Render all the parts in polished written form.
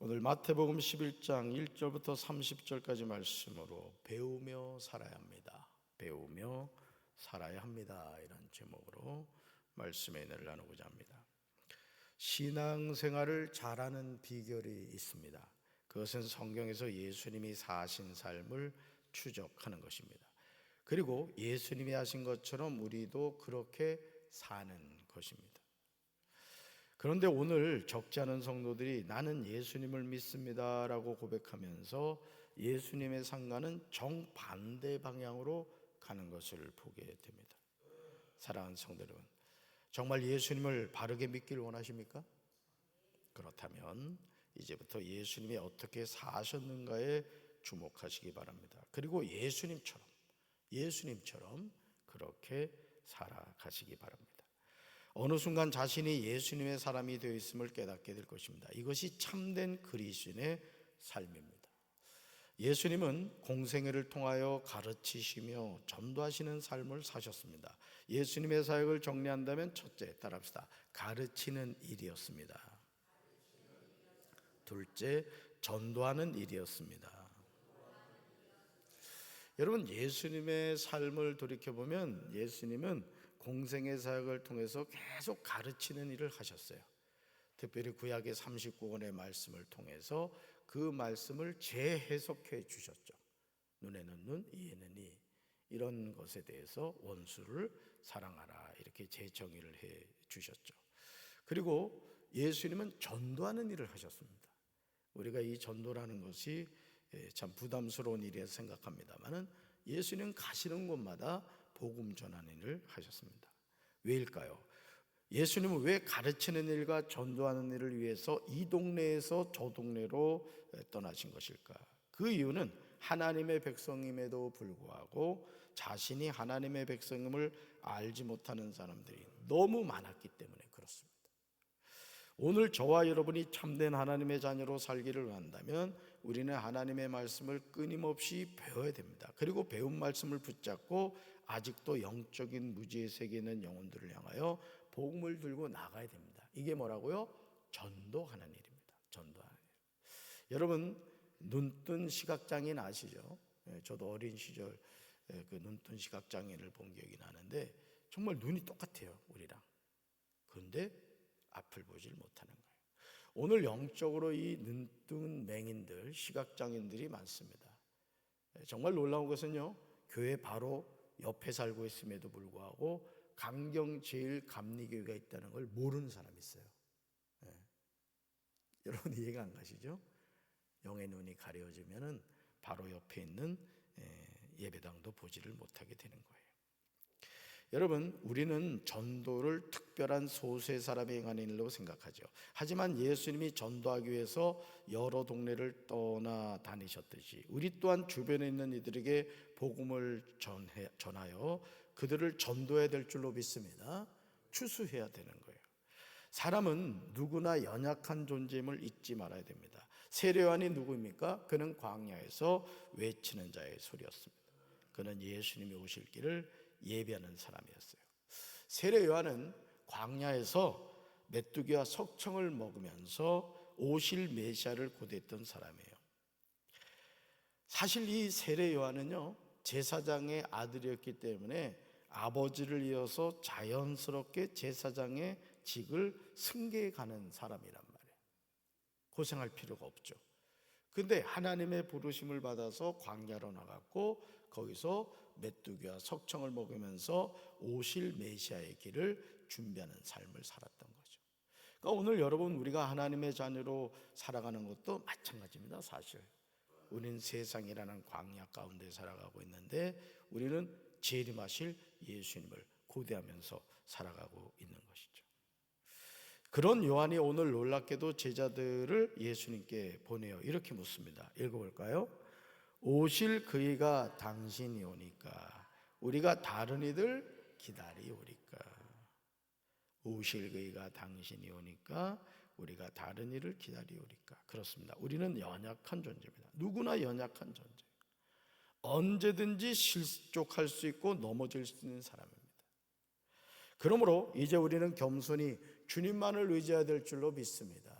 오늘 마태복음 11장 1절부터 30절까지 말씀으로 배우며 살아야 합니다. 배우며 살아야 합니다. 이런 제목으로 말씀의 은혜를 나누고자 합니다. 신앙생활을 잘하는 비결이 있습니다. 그것은 성경에서 예수님이 사신 삶을 추적하는 것입니다. 그리고 예수님이 하신 것처럼 우리도 그렇게 사는 것입니다. 그런데 오늘 적지 않은 성도들이 나는 예수님을 믿습니다 라고 고백하면서 예수님의 상과는 정반대 방향으로 가는 것을 보게 됩니다. 사랑하는 성도 여러분, 정말 예수님을 바르게 믿기를 원하십니까? 그렇다면 이제부터 예수님이 어떻게 사셨는가에 주목하시기 바랍니다. 그리고 예수님처럼 그렇게 살아가시기 바랍니다. 어느 순간 자신이 예수님의 사람이 되어 있음을 깨닫게 될 것입니다. 이것이 참된 그리스도인의 삶입니다. 예수님은 공생애를 통하여 가르치시며 전도하시는 삶을 사셨습니다. 예수님의 사역을 정리한다면 첫째, 따라합시다. 가르치는 일이었습니다. 둘째, 전도하는 일이었습니다. 여러분, 예수님의 삶을 돌이켜보면 예수님은 공생의 사역을 통해서 계속 가르치는 일을 하셨어요. 특별히 구약의 39권의 말씀을 통해서 그 말씀을 재해석해 주셨죠. 눈에는 눈, 이에는 이, 이런 것에 대해서 원수를 사랑하라 이렇게 재정의를 해 주셨죠. 그리고 예수님은 전도하는 일을 하셨습니다. 우리가 이 전도라는 것이 참 부담스러운 일이라 생각합니다만은 예수님 가시는 곳마다 복음 전하는 일을 하셨습니다. 왜일까요? 예수님은 왜 가르치는 일과 전도하는 일을 위해서 이 동네에서 저 동네로 떠나신 것일까? 그 이유는 하나님의 백성임에도 불구하고 자신이 하나님의 백성임을 알지 못하는 사람들이 너무 많았기 때문에 그렇습니다. 오늘 저와 여러분이 참된 하나님의 자녀로 살기를 원한다면 우리는 하나님의 말씀을 끊임없이 배워야 됩니다. 그리고 배운 말씀을 붙잡고 아직도 영적인 무지의 세계에 있는 영혼들을 향하여 복음을 들고 나가야 됩니다. 이게 뭐라고요? 전도하는 일입니다. 전도하는 일. 여러분, 눈뜬 시각장애인 아시죠? 저도 어린 시절 그 눈뜬 시각장애인을 본 기억이 나는데 정말 눈이 똑같아요, 우리랑. 그런데 앞을 보질 못하는 거예요. 오늘 영적으로 이 눈뜬 맹인들, 시각장애인들이 많습니다. 정말 놀라운 것은요, 교회 바로 옆에 살고 있음에도 불구하고 강경제일감리교회가 있다는 걸 모르는 사람이 있어요. 여러분 이해가 안 가시죠? 영의 눈이 가려지면은 바로 옆에 있는 예배당도 보지를 못하게 되는 거예요. 여러분, 우리는 전도를 특별한 소수의 사람이 행하는 일로 생각하죠. 하지만 예수님이 전도하기 위해서 여러 동네를 떠나 다니셨듯이 우리 또한 주변에 있는 이들에게 복음을 전하여 그들을 전도해야 될 줄로 믿습니다. 추수해야 되는 거예요. 사람은 누구나 연약한 존재임을 잊지 말아야 됩니다. 세례요한이 누구입니까? 그는 광야에서 외치는 자의 소리였습니다. 그는 예수님이 오실 길을 예비하는 사람이었어요. 세례 요한은 광야에서 메뚜기와 석청을 먹으면서 오실 메시아를 고대했던 사람이에요. 사실 이 세례 요한은요, 제사장의 아들이었기 때문에 아버지를 이어서 자연스럽게 제사장의 직을 승계해 가는 사람이란 말이에요. 고생할 필요가 없죠. 근데 하나님의 부르심을 받아서 광야로 나갔고 거기서 메뚜기와 석청을 먹으면서 오실 메시아의 길을 준비하는 삶을 살았던 거죠. 그러니까 오늘 여러분, 우리가 하나님의 자녀로 살아가는 것도 마찬가지입니다. 사실 우리는 세상이라는 광야 가운데 살아가고 있는데 우리는 재림하실 예수님을 고대하면서 살아가고 있는 것이죠. 그런 요한이 오늘 놀랍게도 제자들을 예수님께 보내요. 이렇게 묻습니다. 읽어볼까요? 오실 그이가 당신이 오니까 우리가 다른 이들 기다리오리까. 오실 그이가 당신이 오니까 우리가 다른 이를 기다리오리까. 그렇습니다. 우리는 연약한 존재입니다. 누구나 연약한 존재. 언제든지 실족할 수 있고 넘어질 수 있는 사람입니다. 그러므로 이제 우리는 겸손히 주님만을 의지해야 될 줄로 믿습니다.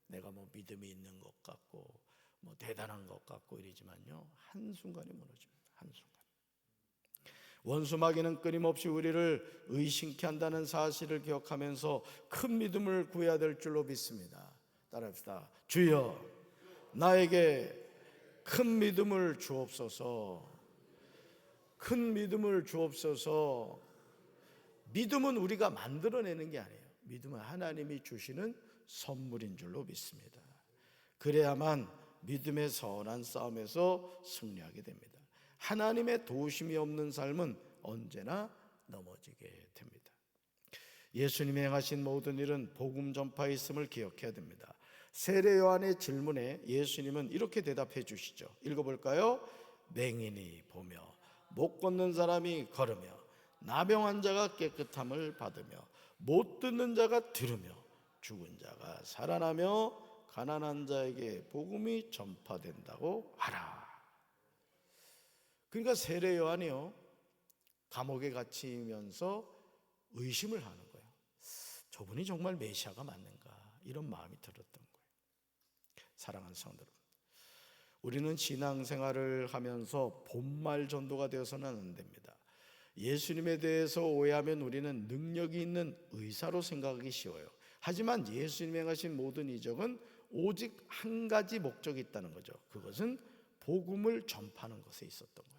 내가 뭐 믿음이 있는 것 같고 뭐 대단한 것 같고 이러지만요, 한순간에 무너집니다. 한순간. 원수 마귀는 끊임없이 우리를 의심케 한다는 사실을 기억하면서 큰 믿음을 구해야 될 줄로 믿습니다. 따라합시다. 주여, 나에게 큰 믿음을 주옵소서. 큰 믿음을 주옵소서. 믿음은 우리가 만들어내는 게 아니에요. 믿음은 하나님이 주시는 선물인 줄로 믿습니다. 그래야만 믿음의 선한 싸움에서 승리하게 됩니다. 하나님의 도우심이 없는 삶은 언제나 넘어지게 됩니다. 예수님이 행하신 모든 일은 복음 전파에 있음을 기억해야 됩니다. 세례 요한의 질문에 예수님은 이렇게 대답해 주시죠. 읽어볼까요? 맹인이 보며 못 걷는 사람이 걸으며 나병 환자가 깨끗함을 받으며 못 듣는 자가 들으며 죽은 자가 살아나며 가난한 자에게 복음이 전파된다고 하라. 그러니까 세례 요한이요, 감옥에 갇히면서 의심을 하는 거예요. 저분이 정말 메시아가 맞는가, 이런 마음이 들었던 거예요. 사랑하는 성도 여러분, 우리는 신앙생활을 하면서 본말 전도가 되어서는 안 됩니다. 예수님에 대해서 오해하면 우리는 능력이 있는 의사로 생각하기 쉬워요. 하지만 예수님이 행하신 모든 이적은 오직 한 가지 목적이 있다는 거죠. 그것은 복음을 전파하는 것에 있었던 거예요.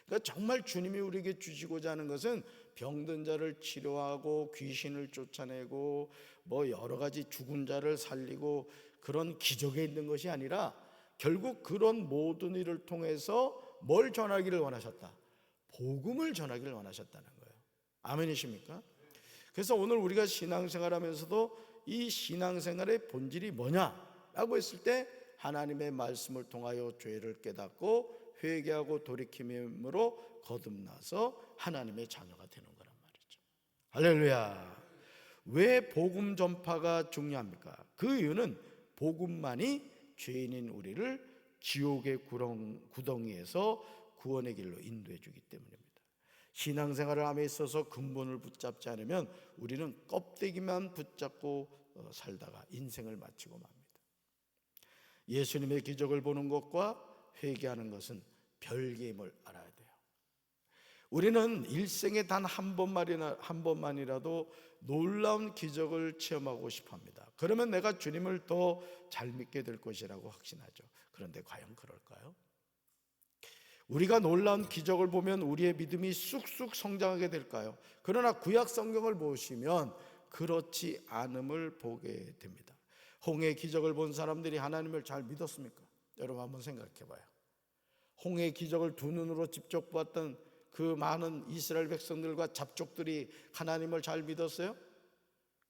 그러니까 정말 주님이 우리에게 주시고자 하는 것은 병든 자를 치료하고 귀신을 쫓아내고 뭐 여러 가지 죽은 자를 살리고 그런 기적에 있는 것이 아니라 결국 그런 모든 일을 통해서 뭘 전하기를 원하셨다? 복음을 전하기를 원하셨다는 거예요. 아멘이십니까? 그래서 오늘 우리가 신앙생활하면서도 이 신앙생활의 본질이 뭐냐라고 했을 때 하나님의 말씀을 통하여 죄를 깨닫고 회개하고 돌이킴으로 거듭나서 하나님의 자녀가 되는 거란 말이죠. 할렐루야. 왜 복음 전파가 중요합니까? 그 이유는 복음만이 죄인인 우리를 지옥의 구덩이에서 구원의 길로 인도해 주기 때문입니다. 신앙생활을 함에 있어서 근본을 붙잡지 않으면 우리는 껍데기만 붙잡고 살다가 인생을 마치고 맙니다. 예수님의 기적을 보는 것과 회개하는 것은 별개임을 알아야 돼요. 우리는 일생에 단 한 번만이라도 놀라운 기적을 체험하고 싶어합니다. 그러면 내가 주님을 더 잘 믿게 될 것이라고 확신하죠. 그런데 과연 그럴까요? 우리가 놀라운 기적을 보면 우리의 믿음이 쑥쑥 성장하게 될까요? 그러나 구약 성경을 보시면 그렇지 않음을 보게 됩니다. 홍해 기적을 본 사람들이 하나님을 잘 믿었습니까? 여러분 한번 생각해 봐요. 홍해 기적을 두 눈으로 직접 보았던 그 많은 이스라엘 백성들과 잡족들이 하나님을 잘 믿었어요?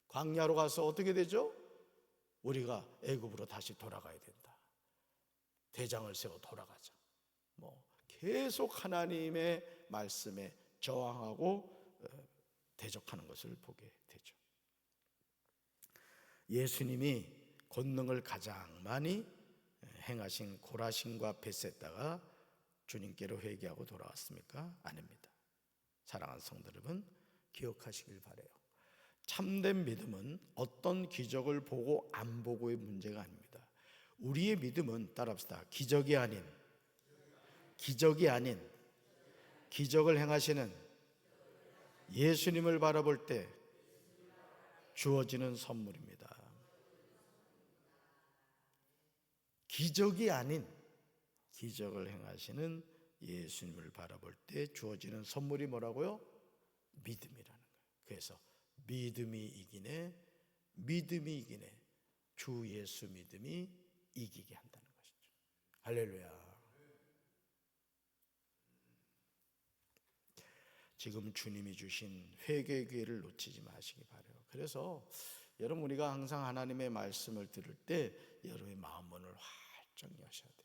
광야로 가서 어떻게 되죠? 우리가 애굽으로 다시 돌아가야 된다. 대장을 세워 돌아가자. 계속 하나님의 말씀에 저항하고 대적하는 것을 보게 되죠. 예수님이 권능을 가장 많이 행하신 고라신과 벳셋다가 주님께로 회개하고 돌아왔습니까? 아닙니다. 사랑하는 성도 여러분, 기억하시길 바라요. 참된 믿음은 어떤 기적을 보고 안 보고의 문제가 아닙니다. 우리의 믿음은, 따라합시다, 기적이 아닌 기적을 행하시는 예수님을 바라볼 때 주어지는 선물입니다. 기적이 아닌 기적을 행하시는 예수님을 바라볼 때 주어지는 선물이 뭐라고요? 믿음이라는 거예요. 그래서 믿음이 이기네, 주 예수 믿음이 이기게 한다는 것이죠. 할렐루야. 지금 주님이 주신 회개의 기회를 놓치지 마시기 바라요. 그래서 여러분, 우리가 항상 하나님의 말씀을 들을 때 여러분의 마음문을 활짝 여셔야 돼요.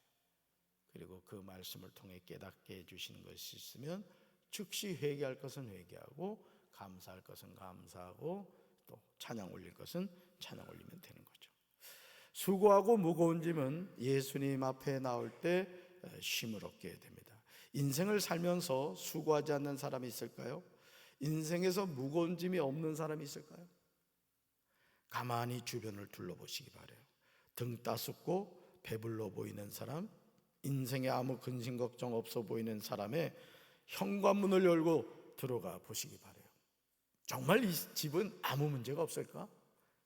그리고 그 말씀을 통해 깨닫게 해주시는 것이 있으면 즉시 회개할 것은 회개하고 감사할 것은 감사하고 또 찬양 올릴 것은 찬양 올리면 되는 거죠. 수고하고 무거운 짐은 예수님 앞에 나올 때 쉼을 얻게 됩니다. 인생을 살면서 수고하지 않는 사람이 있을까요? 인생에서 무거운 짐이 없는 사람이 있을까요? 가만히 주변을 둘러보시기 바라요. 등 따숩고 배불러 보이는 사람, 인생에 아무 근심 걱정 없어 보이는 사람의 현관문을 열고 들어가 보시기 바래요. 정말 이 집은 아무 문제가 없을까?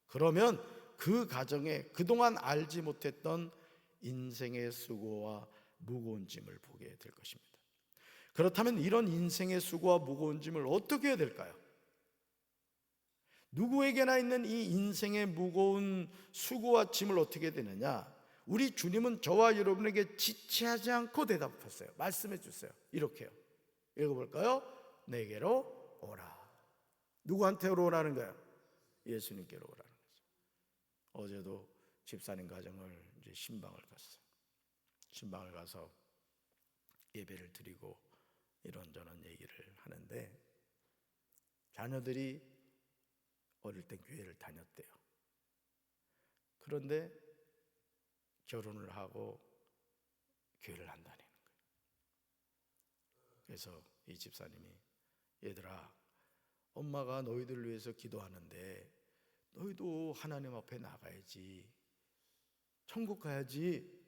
그러면 그 가정에 그동안 알지 못했던 인생의 수고와 무거운 짐을 보게 될 것입니다. 그렇다면 이런 인생의 수고와 무거운 짐을 어떻게 해야 될까요? 누구에게나 있는 이 인생의 무거운 수고와 짐을 어떻게 해야 되느냐? 우리 주님은 저와 여러분에게 지체하지 않고 대답했어요. 말씀해 주세요. 이렇게요. 읽어볼까요? 내게로 오라. 누구한테로 오라는 거예요? 예수님께로 오라는 거죠. 어제도 집사님 가정을 이제 신방을 갔어요. 신방을 가서 예배를 드리고 이런저런 얘기를 하는데, 자녀들이 어릴 때 교회를 다녔대요. 그런데 결혼을 하고 교회를 안 다니는 거예요. 그래서 이 집사님이, 얘들아, 엄마가 너희들을 위해서 기도하는데 너희도 하나님 앞에 나가야지, 천국 가야지.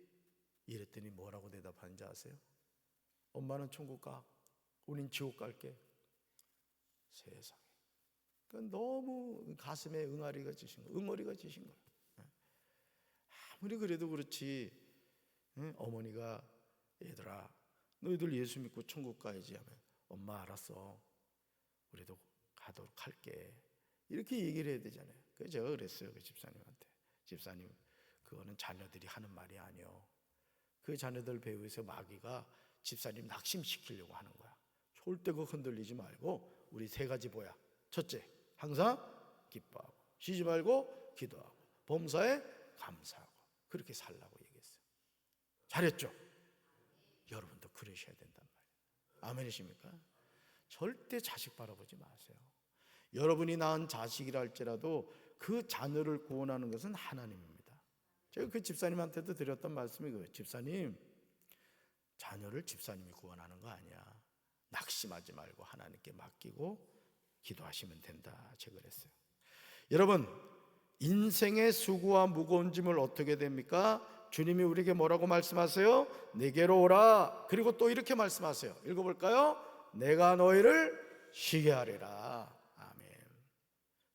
이랬더니 뭐라고 대답하는지 아세요? 엄마는 천국 가, 우린 지옥 갈게. 세상에, 그건 너무 가슴에 응어리가 지신 거예요. 아무리 그래도 그렇지, 어머니가 얘들아 너희들 예수 믿고 천국 가야지 하면, 엄마 알았어, 우리도 가도록 할게, 이렇게 얘기를 해야 되잖아요. 그래서 제가 그랬어요, 그 집사님한테. 집사님, 그거는 자녀들이 하는 말이 아니요, 그 자녀들 배후에서 마귀가 집사님 낙심시키려고 하는 거야. 절대 그거 흔들리지 말고 우리 세 가지 뭐야? 첫째, 항상 기뻐하고, 쉬지 말고 기도하고, 범사에 감사하고, 그렇게 살라고 얘기했어요. 잘했죠? 여러분도 그러셔야 된단 말이에요. 아멘이십니까? 절대 자식 바라보지 마세요. 여러분이 낳은 자식이라 할지라도 그 자녀를 구원하는 것은 하나님입니다. 제가 그 집사님한테도 드렸던 말씀이 그거예요. 집사님, 자녀를 집사님이 구원하는 거 아니야. 낙심하지 말고 하나님께 맡기고 기도하시면 된다, 제가 그랬어요. 여러분, 인생의 수고와 무거운 짐을 어떻게 됩니까? 주님이 우리에게 뭐라고 말씀하세요? 내게로 오라. 그리고 또 이렇게 말씀하세요. 읽어볼까요? 내가 너희를 쉬게 하리라. 아멘.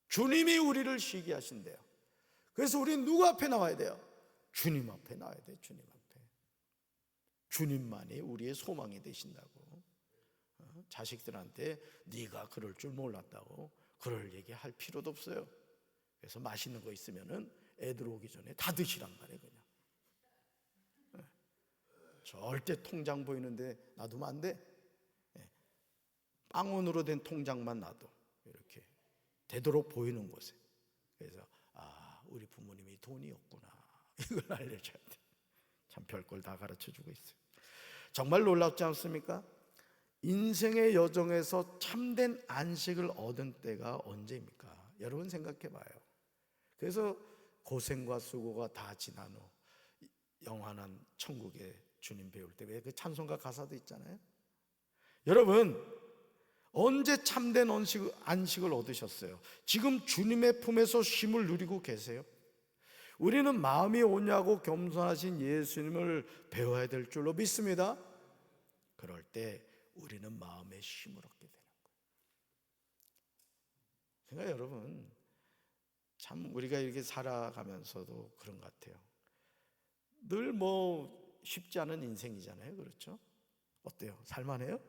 주님이 우리를 쉬게 하신대요. 그래서 우리는 누구 앞에 나와야 돼요? 주님 앞에 나와야 돼요. 주님 앞에. 주님만이 우리의 소망이 되신다고. 자식들한테 네가 그럴 줄 몰랐다고 그럴 얘기 할 필요도 없어요. 그래서 맛있는 거 있으면은 애들 오기 전에 다 드시란 말이에요. 그냥 절대 통장 보이는데 놔두면 안 돼. 빵원으로 된 통장만 놔둬. 이렇게 되도록 보이는 곳에. 그래서 우리 부모님이 돈이 없구나, 이걸 알려줘야 돼. 참 별걸 다 가르쳐주고 있어요. 정말 놀랍지 않습니까? 인생의 여정에서 참된 안식을 얻은 때가 언제입니까? 여러분 생각해 봐요. 그래서 고생과 수고가 다 지난 후 영원한 천국에 주님 배울 때 왜 그 찬송가 가사도 있잖아요. 여러분, 언제 참된 안식을 얻으셨어요? 지금 주님의 품에서 쉼을 누리고 계세요? 우리는 마음이 온유하고 겸손하신 예수님을 배워야 될 줄로 믿습니다. 그럴 때 우리는 마음의 쉼을 얻게 되는 거예요. 그러니까 여러분, 참 우리가 이렇게 살아가면서도 그런 것 같아요. 늘 쉽지 않은 인생이잖아요. 그렇죠? 어때요? 살만해요?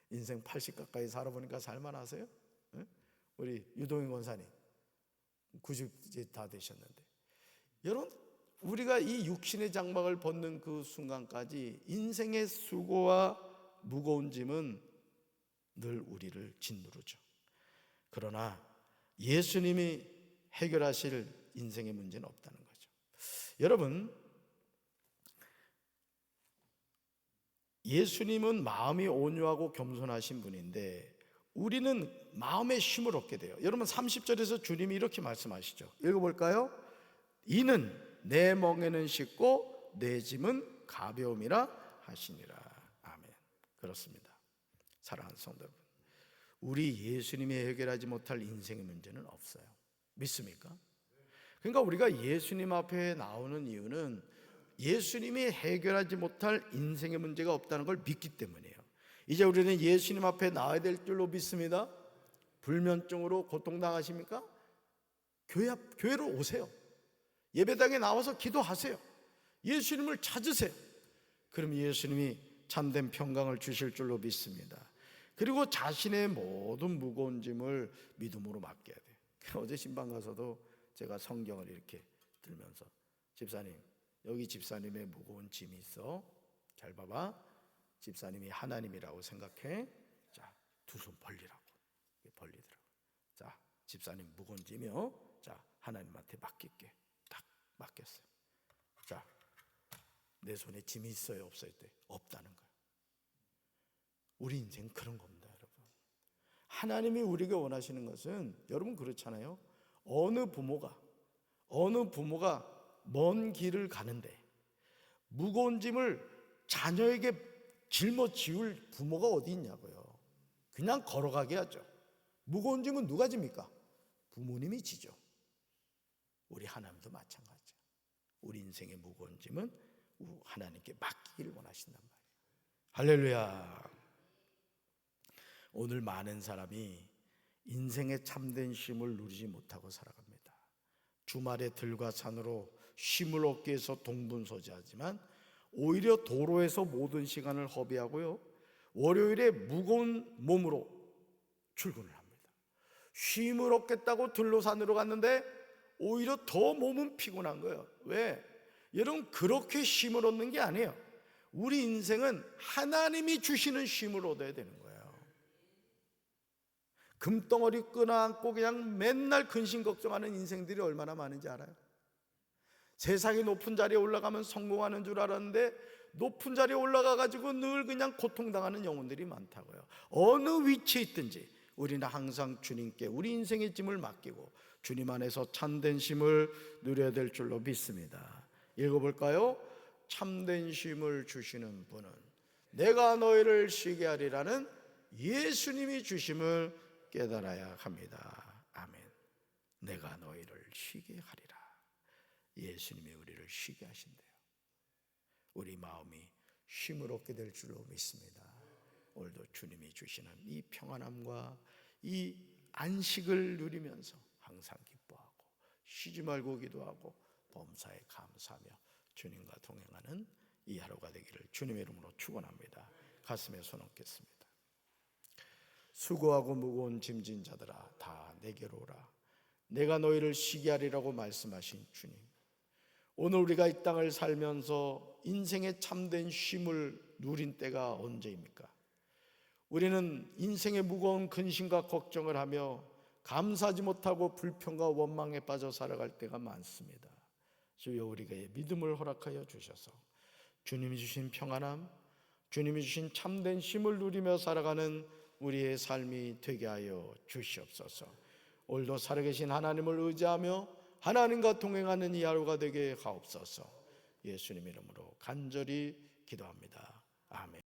인생 80 가까이 살아보니까 살만하세요? 우리 유동인 권사님 90 이제 다 되셨는데, 여러분, 우리가 이 육신의 장막을 벗는 그 순간까지 인생의 수고와 무거운 짐은 늘 우리를 짓누르죠. 그러나 예수님이 해결하실 인생의 문제는 없다는 거죠. 여러분, 예수님은 마음이 온유하고 겸손하신 분인데 우리는 마음의 쉼을 얻게 돼요. 여러분, 30절에서 주님이 이렇게 말씀하시죠. 읽어볼까요? 이는 내 멍에는 쉽고 내 짐은 가벼움이라 하시니라. 아멘. 그렇습니다. 사랑하는 성도 여러분, 우리 예수님이 해결하지 못할 인생의 문제는 없어요. 믿습니까? 그러니까 우리가 예수님 앞에 나오는 이유는 예수님이 해결하지 못할 인생의 문제가 없다는 걸 믿기 때문이에요. 이제 우리는 예수님 앞에 나와야 될 줄로 믿습니다. 불면증으로 고통당하십니까? 교회로 오세요. 예배당에 나와서 기도하세요. 예수님을 찾으세요. 그럼 예수님이 참된 평강을 주실 줄로 믿습니다. 그리고 자신의 모든 무거운 짐을 믿음으로 맡겨야 돼요. 어제 신방 가서도 제가 성경을 이렇게 들면서, 집사님, 여기 집사님의 무거운 짐이 있어. 잘 봐봐. 집사님이 하나님이라고 생각해. 자, 두 손 벌리라고. 벌리더라고. 자, 집사님 무거운 짐이요. 자, 하나님한테 맡길게. 딱 맡겼어요. 자, 내 손에 짐이 있어요, 없어요? 때 없다는 거예요. 우리 인생 그런 겁니다, 여러분. 하나님이 우리가 원하시는 것은, 여러분 그렇잖아요. 어느 부모가 먼 길을 가는데 무거운 짐을 자녀에게 짊어지울 부모가 어디 있냐고요. 그냥 걸어가게 하죠. 무거운 짐은 누가 집니까? 부모님이 지죠. 우리 하나님도 마찬가지죠. 우리 인생의 무거운 짐은 하나님께 맡기기를 원하신단 말이에요. 할렐루야. 오늘 많은 사람이 인생의 참된 쉼을 누리지 못하고 살아갑니다. 주말에 들과 산으로 쉼을 얻기 위해서 동분서지하지만 오히려 도로에서 모든 시간을 허비하고요, 월요일에 무거운 몸으로 출근을 합니다. 쉼을 얻겠다고 들로 산으로 갔는데 오히려 더 몸은 피곤한 거예요. 왜? 여러분, 그렇게 쉼을 얻는 게 아니에요. 우리 인생은 하나님이 주시는 쉼을 얻어야 되는 거예요. 금덩어리 끌어안고 그냥 맨날 근심 걱정하는 인생들이 얼마나 많은지 알아요? 세상이 높은 자리에 올라가면 성공하는 줄 알았는데 높은 자리에 올라가가지고 늘 그냥 고통당하는 영혼들이 많다고요. 어느 위치에 있든지 우리는 항상 주님께 우리 인생의 짐을 맡기고 주님 안에서 참된 쉼을 누려야 될 줄로 믿습니다. 읽어볼까요? 참된 쉼을 주시는 분은 내가 너희를 쉬게 하리라는 예수님이 주심을 깨달아야 합니다. 아멘. 내가 너희를 쉬게 하리라. 예수님이 우리를 쉬게 하신대요. 우리 마음이 쉼을 얻게 될 줄로 믿습니다. 오늘도 주님이 주시는 이 평안함과 이 안식을 누리면서 항상 기뻐하고 쉬지 말고 기도하고 범사에 감사하며 주님과 동행하는 이 하루가 되기를 주님의 이름으로 축원합니다. 가슴에 손 얹겠습니다. 수고하고 무거운 짐진 자들아 다 내게로 오라. 내가 너희를 쉬게 하리라고 말씀하신 주님, 오늘 우리가 이 땅을 살면서 인생의 참된 쉼을 누린 때가 언제입니까? 우리는 인생의 무거운 근심과 걱정을 하며 감사하지 못하고 불평과 원망에 빠져 살아갈 때가 많습니다. 주여, 우리에게 믿음을 허락하여 주셔서 주님이 주신 평안함, 주님이 주신 참된 쉼을 누리며 살아가는 우리의 삶이 되게 하여 주시옵소서. 오늘도 살아계신 하나님을 의지하며 하나님과 동행하는 이 하루가 되게 하옵소서. 예수님 이름으로 간절히 기도합니다. 아멘.